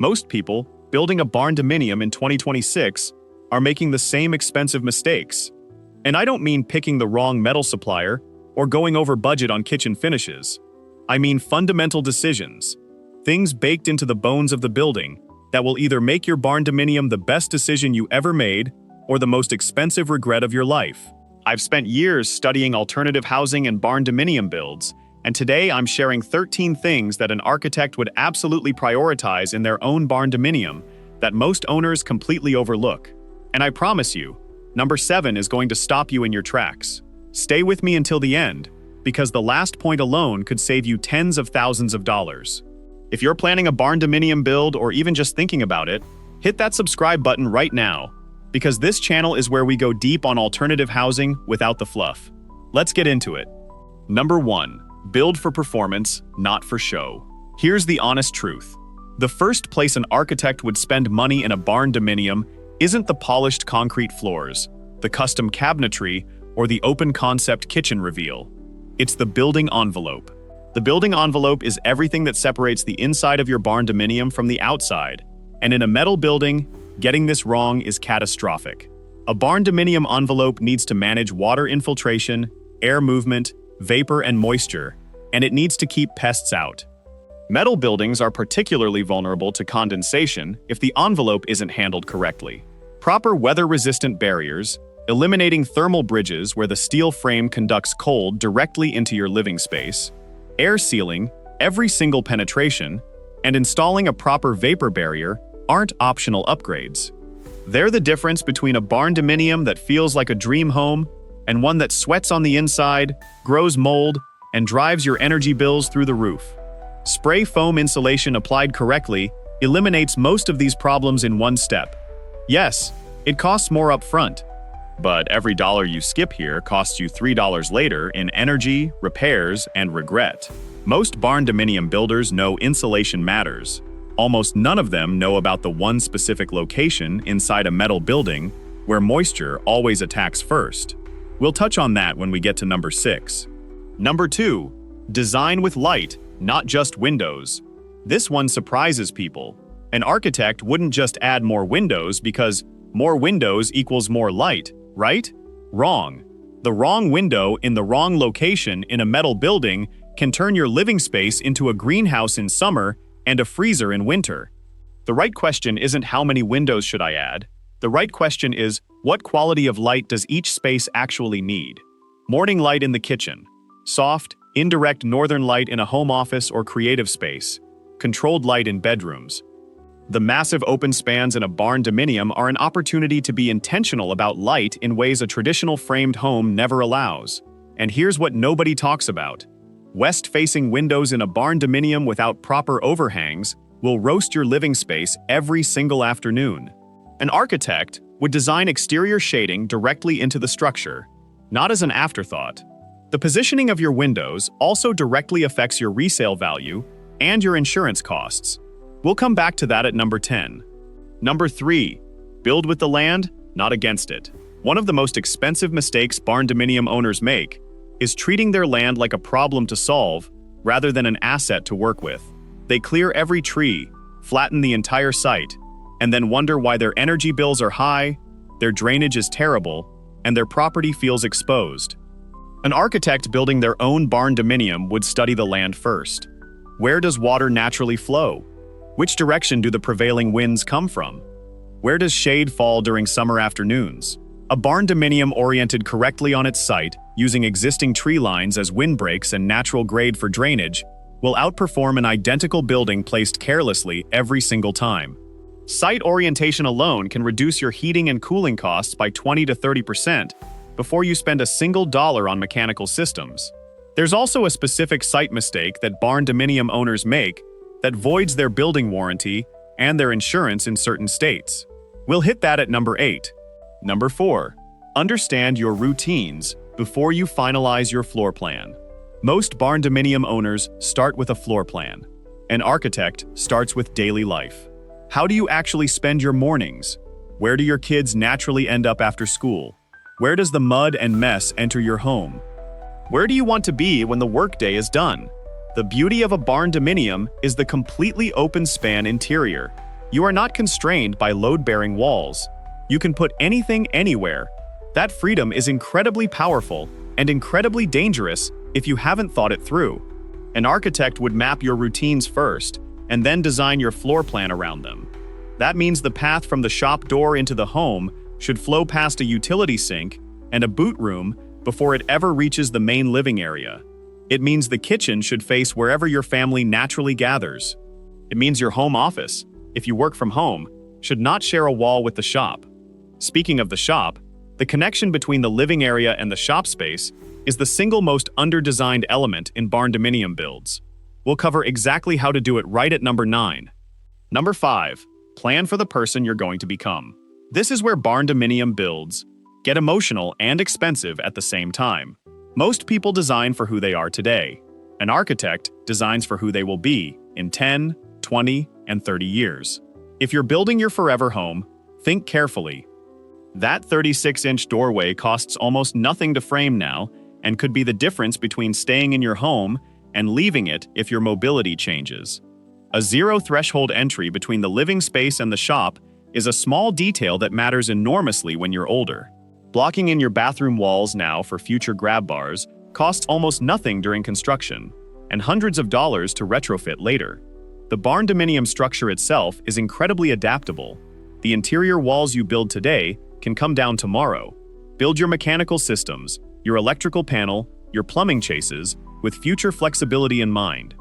Most people building a barndominium in 2026 are making the same expensive mistakes. And I don't mean picking the wrong metal supplier or going over budget on kitchen finishes. I mean fundamental decisions, things baked into the bones of the building that will either make your barndominium the best decision you ever made or the most expensive regret of your life. I've spent years studying alternative housing and barndominium builds, and today I'm sharing 13 things that an architect would absolutely prioritize in their own barndominium that most owners completely overlook. And I promise you, number 7 is going to stop you in your tracks. Stay with me until the end, because the last point alone could save you tens of thousands of dollars. If you're planning a barndominium build or even just thinking about it, hit that subscribe button right now, because this channel is where we go deep on alternative housing without the fluff. Let's get into it. Number 1. Build for performance, not for show. Here's the honest truth. The first place an architect would spend money in a barndominium isn't the polished concrete floors, the custom cabinetry, or the open-concept kitchen reveal. It's the building envelope. The building envelope is everything that separates the inside of your barndominium from the outside. And in a metal building, getting this wrong is catastrophic. A barndominium envelope needs to manage water infiltration, air movement, vapor, and moisture, and it needs to keep pests out. Metal buildings are particularly vulnerable to condensation if the envelope isn't handled correctly. Proper weather-resistant barriers, eliminating thermal bridges where the steel frame conducts cold directly into your living space, air sealing every single penetration, and installing a proper vapor barrier aren't optional upgrades. They're the difference between a barndominium that feels like a dream home and one that sweats on the inside, grows mold, and drives your energy bills through the roof. Spray foam insulation applied correctly eliminates most of these problems in one step. Yes, it costs more up front, but every dollar you skip here costs you $3 later in energy, repairs, and regret. Most barndominium builders know insulation matters. Almost none of them know about the one specific location inside a metal building where moisture always attacks first. We'll touch on that when we get to number 6. Number 2. Design with light, not just windows. This one surprises people. An architect wouldn't just add more windows because more windows equals more light, right? Wrong. The wrong window in the wrong location in a metal building can turn your living space into a greenhouse in summer and a freezer in winter. The right question isn't how many windows should I add. The right question is, what quality of light does each space actually need? Morning light in the kitchen. Soft, indirect northern light in a home office or creative space. Controlled light in bedrooms. The massive open spans in a barndominium are an opportunity to be intentional about light in ways a traditional framed home never allows. And here's what nobody talks about. West-facing windows in a barndominium without proper overhangs will roast your living space every single afternoon. An architect would design exterior shading directly into the structure, not as an afterthought. The positioning of your windows also directly affects your resale value and your insurance costs. We'll come back to that at number 10. Number 3. Build with the land, not against it. One of the most expensive mistakes barndominium owners make is treating their land like a problem to solve rather than an asset to work with. They clear every tree, flatten the entire site, and then wonder why their energy bills are high, their drainage is terrible, and their property feels exposed. An architect building their own barndominium would study the land first. Where does water naturally flow? Which direction do the prevailing winds come from? Where does shade fall during summer afternoons? A barndominium oriented correctly on its site, using existing tree lines as windbreaks and natural grade for drainage, will outperform an identical building placed carelessly every single time. Site orientation alone can reduce your heating and cooling costs by 20 to 30% before you spend a single dollar on mechanical systems. There's also a specific site mistake that barndominium owners make that voids their building warranty and their insurance in certain states. We'll hit that at number 8. Number 4. Understand your routines before you finalize your floor plan. Most barndominium owners start with a floor plan. An architect starts with daily life. How do you actually spend your mornings? Where do your kids naturally end up after school? Where does the mud and mess enter your home? Where do you want to be when the workday is done? The beauty of a barndominium is the completely open span interior. You are not constrained by load-bearing walls. You can put anything anywhere. That freedom is incredibly powerful and incredibly dangerous if you haven't thought it through. An architect would map your routines first and then design your floor plan around them. That means the path from the shop door into the home should flow past a utility sink and a boot room before it ever reaches the main living area. It means the kitchen should face wherever your family naturally gathers. It means your home office, if you work from home, should not share a wall with the shop. Speaking of the shop, the connection between the living area and the shop space is the single most under-designed element in barndominium builds. We'll cover exactly how to do it right at number 9. Number 5. Plan for the person you're going to become. This is where barndominium builds get emotional and expensive at the same time. Most people design for who they are today. An architect designs for who they will be in 10, 20, and 30 years. If you're building your forever home, think carefully. That 36-inch doorway costs almost nothing to frame now and could be the difference between staying in your home and leaving it if your mobility changes. A zero-threshold entry between the living space and the shop is a small detail that matters enormously when you're older. Blocking in your bathroom walls now for future grab bars costs almost nothing during construction, and hundreds of dollars to retrofit later. The barndominium structure itself is incredibly adaptable. The interior walls you build today can come down tomorrow. Build your mechanical systems, your electrical panel, your plumbing chases, with future flexibility in mind.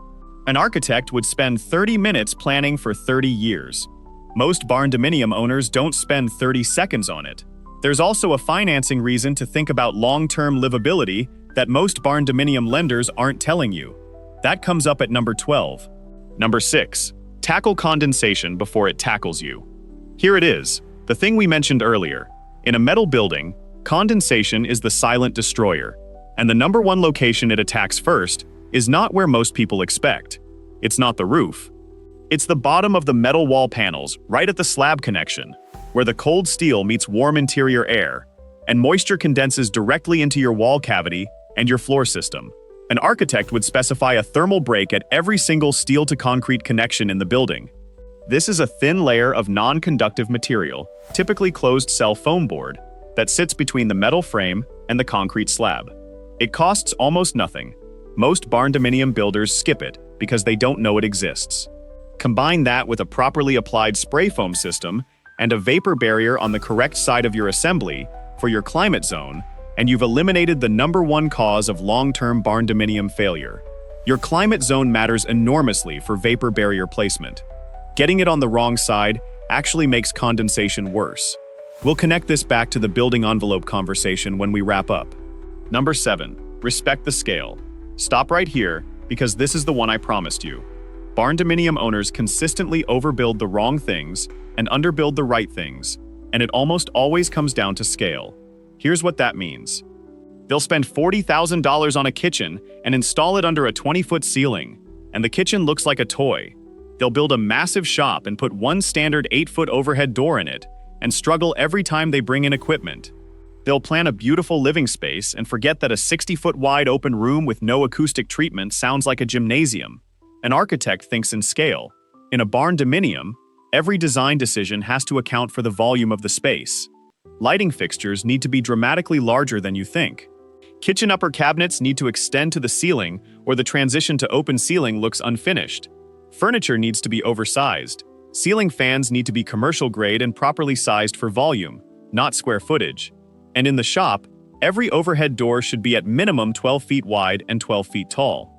An architect would spend 30 minutes planning for 30 years. Most barndominium owners don't spend 30 seconds on it. There's also a financing reason to think about long-term livability that most barndominium lenders aren't telling you. That comes up at number 12. Number 6. Tackle condensation before it tackles you. Here it is, the thing we mentioned earlier. In a metal building, condensation is the silent destroyer, and the number one location it attacks first is not where most people expect. It's not the roof. It's the bottom of the metal wall panels, right at the slab connection, where the cold steel meets warm interior air, and moisture condenses directly into your wall cavity and your floor system. An architect would specify a thermal break at every single steel-to-concrete connection in the building. This is a thin layer of non-conductive material, typically closed-cell foam board, that sits between the metal frame and the concrete slab. It costs almost nothing. Most barndominium builders skip it because they don't know it exists. Combine that with a properly applied spray foam system and a vapor barrier on the correct side of your assembly for your climate zone, and you've eliminated the number one cause of long-term barndominium failure. Your climate zone matters enormously for vapor barrier placement. Getting it on the wrong side actually makes condensation worse. We'll connect this back to the building envelope conversation when we wrap up. Number 7. Respect the scale. Stop right here, because this is the one I promised you. Barndominium owners consistently overbuild the wrong things and underbuild the right things, and it almost always comes down to scale. Here's what that means. They'll spend $40,000 on a kitchen and install it under a 20-foot ceiling, and the kitchen looks like a toy. They'll build a massive shop and put one standard 8-foot overhead door in it, and struggle every time they bring in equipment. They'll plan a beautiful living space and forget that a 60-foot wide open room with no acoustic treatment sounds like a gymnasium. An architect thinks in scale. In a barndominium, every design decision has to account for the volume of the space. Lighting fixtures need to be dramatically larger than you think. Kitchen upper cabinets need to extend to the ceiling, or the transition to open ceiling looks unfinished. Furniture needs to be oversized. Ceiling fans need to be commercial grade and properly sized for volume, not square footage. And in the shop, every overhead door should be at minimum 12 feet wide and 12 feet tall.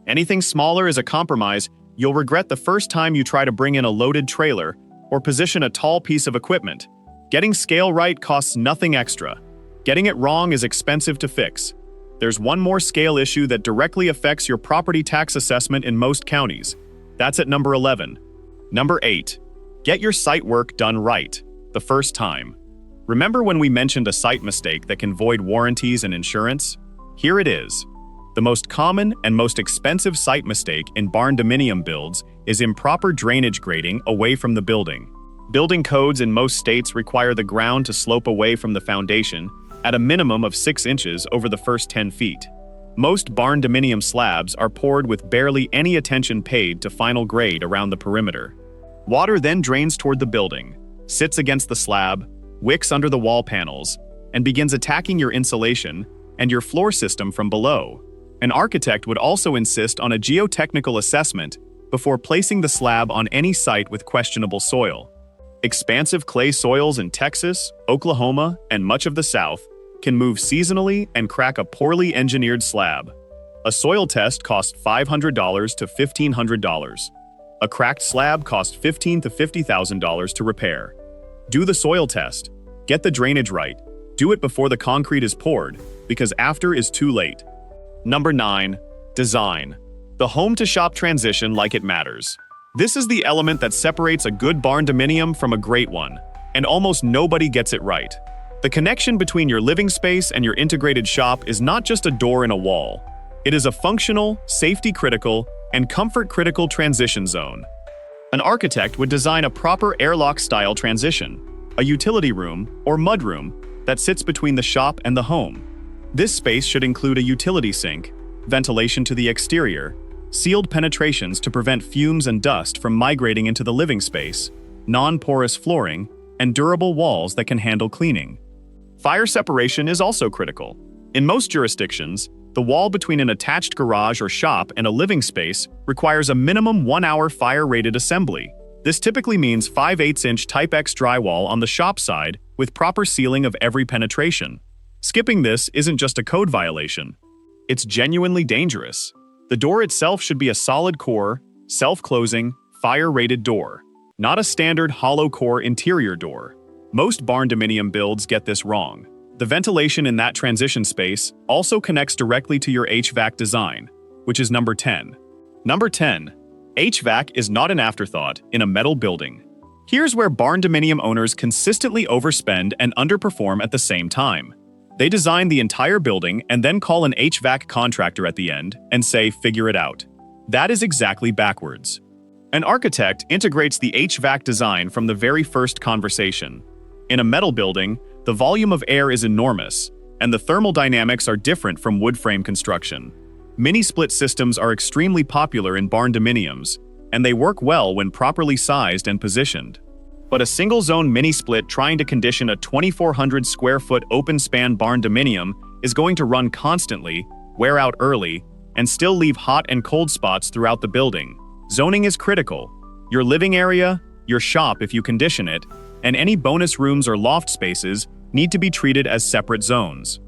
Anything smaller is a compromise you'll regret the first time you try to bring in a loaded trailer or position a tall piece of equipment. Getting scale right costs nothing extra. Getting it wrong is expensive to fix. There's one more scale issue that directly affects your property tax assessment in most counties. That's at number 11. Number 8. Get your site work done right, the first time. Remember when we mentioned a site mistake that can void warranties and insurance? Here it is. The most common and most expensive site mistake in barndominium builds is improper drainage grading away from the building. Building codes in most states require the ground to slope away from the foundation at a minimum of 6 inches over the first 10 feet. Most barndominium slabs are poured with barely any attention paid to final grade around the perimeter. Water then drains toward the building, sits against the slab, wicks under the wall panels, and begins attacking your insulation and your floor system from below. An architect would also insist on a geotechnical assessment before placing the slab on any site with questionable soil. Expansive clay soils in Texas, Oklahoma, and much of the South can move seasonally and crack a poorly engineered slab. A soil test costs $500 to $1,500. A cracked slab costs $15,000 to $50,000 to repair. Do the soil test. Get the drainage right. Do it before the concrete is poured, because after is too late. Number 9. Design. The home-to-shop transition like it matters. This is the element that separates a good barndominium from a great one, and almost nobody gets it right. The connection between your living space and your integrated shop is not just a door and a wall. It is a functional, safety-critical, and comfort-critical transition zone. An architect would design a proper airlock-style transition, a utility room or mudroom that sits between the shop and the home. This space should include a utility sink, ventilation to the exterior, sealed penetrations to prevent fumes and dust from migrating into the living space, non-porous flooring, and durable walls that can handle cleaning. Fire separation is also critical. In most jurisdictions, the wall between an attached garage or shop and a living space requires a minimum 1-hour fire-rated assembly. This typically means 5/8-inch Type X drywall on the shop side with proper sealing of every penetration. Skipping this isn't just a code violation. It's genuinely dangerous. The door itself should be a solid core, self-closing, fire-rated door, not a standard hollow core interior door. Most barndominium builds get this wrong. The ventilation in that transition space also connects directly to your HVAC design, which is number 10. Number 10. HVAC is not an afterthought in a metal building. Here's where barndominium owners consistently overspend and underperform at the same time. They design the entire building and then call an HVAC contractor at the end and say, "Figure it out." That is exactly backwards. An architect integrates the HVAC design from the very first conversation. In a metal building, the volume of air is enormous, and the thermal dynamics are different from wood frame construction. Mini-split systems are extremely popular in barndominiums, and they work well when properly sized and positioned. But a single-zone mini-split trying to condition a 2,400 square foot open-span barndominium is going to run constantly, wear out early, and still leave hot and cold spots throughout the building. Zoning is critical. Your living area, your shop if you condition it, and any bonus rooms or loft spaces need to be treated as separate zones.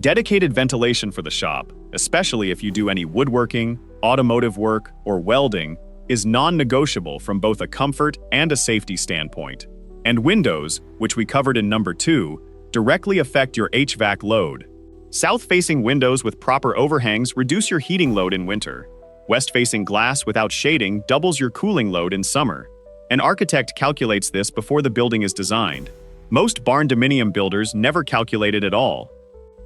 Dedicated ventilation for the shop, especially if you do any woodworking, automotive work, or welding, is non-negotiable from both a comfort and a safety standpoint. And windows, which we covered in number 2, directly affect your HVAC load. South-facing windows with proper overhangs reduce your heating load in winter. West-facing glass without shading doubles your cooling load in summer. An architect calculates this before the building is designed. Most barndominium builders never calculate it at all.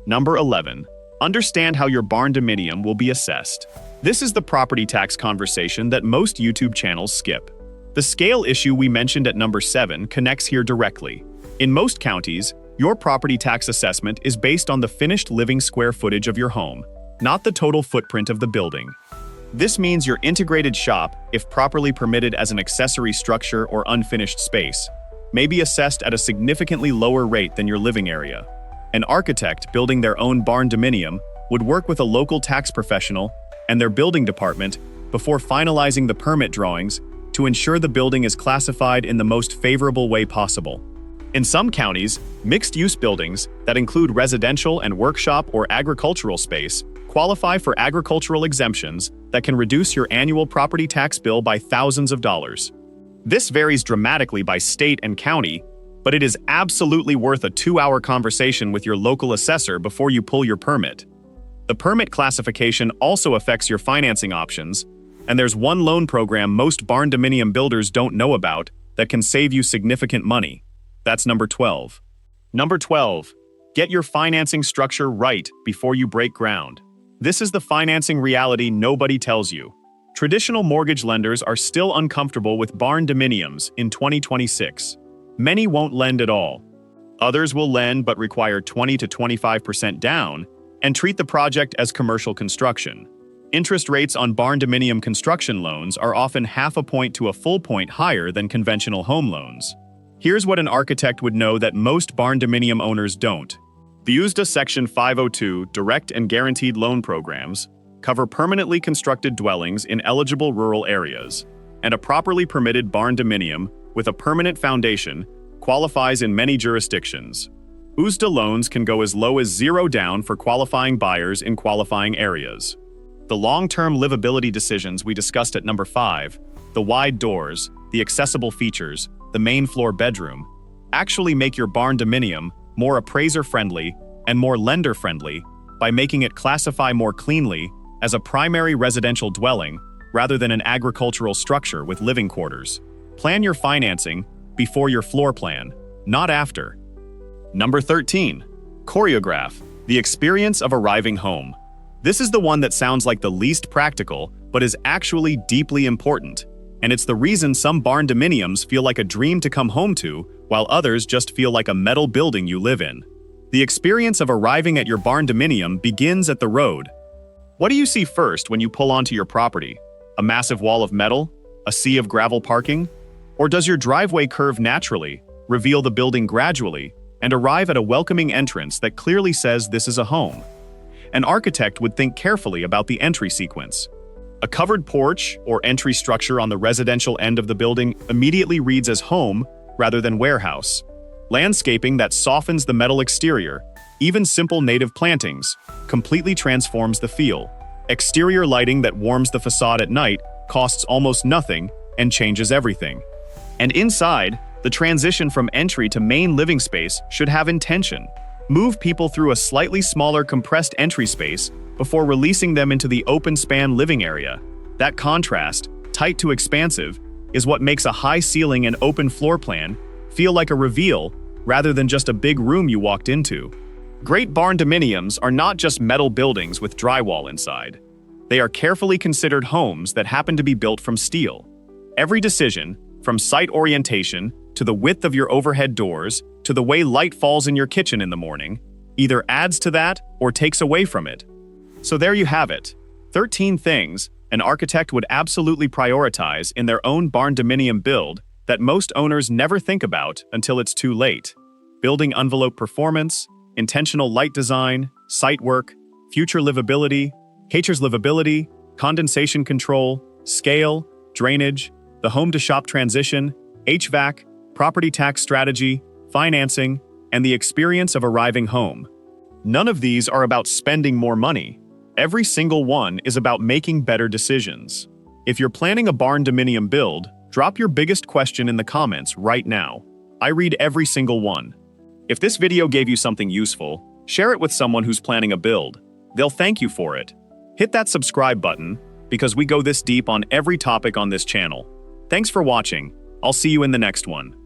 Number 11. Understand how your barndominium will be assessed. This is the property tax conversation that most YouTube channels skip. The scale issue we mentioned at number 7 connects here directly. In most counties, your property tax assessment is based on the finished living square footage of your home, not the total footprint of the building. This means your integrated shop, if properly permitted as an accessory structure or unfinished space, may be assessed at a significantly lower rate than your living area. An architect building their own barndominium would work with a local tax professional and their building department before finalizing the permit drawings to ensure the building is classified in the most favorable way possible. In some counties, mixed-use buildings that include residential and workshop or agricultural space qualify for agricultural exemptions that can reduce your annual property tax bill by thousands of dollars. This varies dramatically by state and county, but it is absolutely worth a 2-hour conversation with your local assessor before you pull your permit. The permit classification also affects your financing options, and there's one loan program most barndominium builders don't know about that can save you significant money. That's number 12. Number 12. Get your financing structure right before you break ground. This is the financing reality nobody tells you. Traditional mortgage lenders are still uncomfortable with barndominiums in 2026. Many won't lend at all. Others will lend but require 20 to 25% down and treat the project as commercial construction. Interest rates on barndominium construction loans are often half a point to a full point higher than conventional home loans. Here's what an architect would know that most barndominium owners don't. The USDA Section 502 direct and guaranteed loan programs cover permanently constructed dwellings in eligible rural areas, and a properly permitted barndominium with a permanent foundation qualifies in many jurisdictions. USDA loans can go as low as $0 down for qualifying buyers in qualifying areas. The long-term livability decisions we discussed at number 5, the wide doors, the accessible features, the main floor bedroom, actually make your barndominium more appraiser-friendly and more lender-friendly by making it classify more cleanly as a primary residential dwelling rather than an agricultural structure with living quarters. Plan your financing before your floor plan, not after. Number 13. Choreograph, the experience of arriving home. This is the one that sounds like the least practical, but is actually deeply important. And it's the reason some barndominiums feel like a dream to come home to, while others just feel like a metal building you live in. The experience of arriving at your barndominium begins at the road. What do you see first when you pull onto your property? A massive wall of metal? A sea of gravel parking? Or does your driveway curve naturally, reveal the building gradually, and arrive at a welcoming entrance that clearly says this is a home? An architect would think carefully about the entry sequence. A covered porch or entry structure on the residential end of the building immediately reads as home rather than warehouse. Landscaping that softens the metal exterior, even simple native plantings, completely transforms the feel. Exterior lighting that warms the facade at night costs almost nothing and changes everything. And inside, the transition from entry to main living space should have intention. Move people through a slightly smaller compressed entry space before releasing them into the open-span living area. That contrast, tight to expansive, is what makes a high ceiling and open floor plan feel like a reveal rather than just a big room you walked into. Great barndominiums are not just metal buildings with drywall inside. They are carefully considered homes that happen to be built from steel. Every decision, from site orientation to the width of your overhead doors to the way light falls in your kitchen in the morning, either adds to that or takes away from it. So there you have it, 13 things an architect would absolutely prioritize in their own barndominium build that most owners never think about until it's too late. Building envelope performance, intentional light design, site work, future livability, HVAC livability, condensation control, scale, drainage, the home-to-shop transition, HVAC, property tax strategy, financing, and the experience of arriving home. None of these are about spending more money. Every single one is about making better decisions. If you're planning a barndominium build, drop your biggest question in the comments right now. I read every single one. If this video gave you something useful, share it with someone who's planning a build. They'll thank you for it. Hit that subscribe button, because we go this deep on every topic on this channel. Thanks for watching. I'll see you in the next one.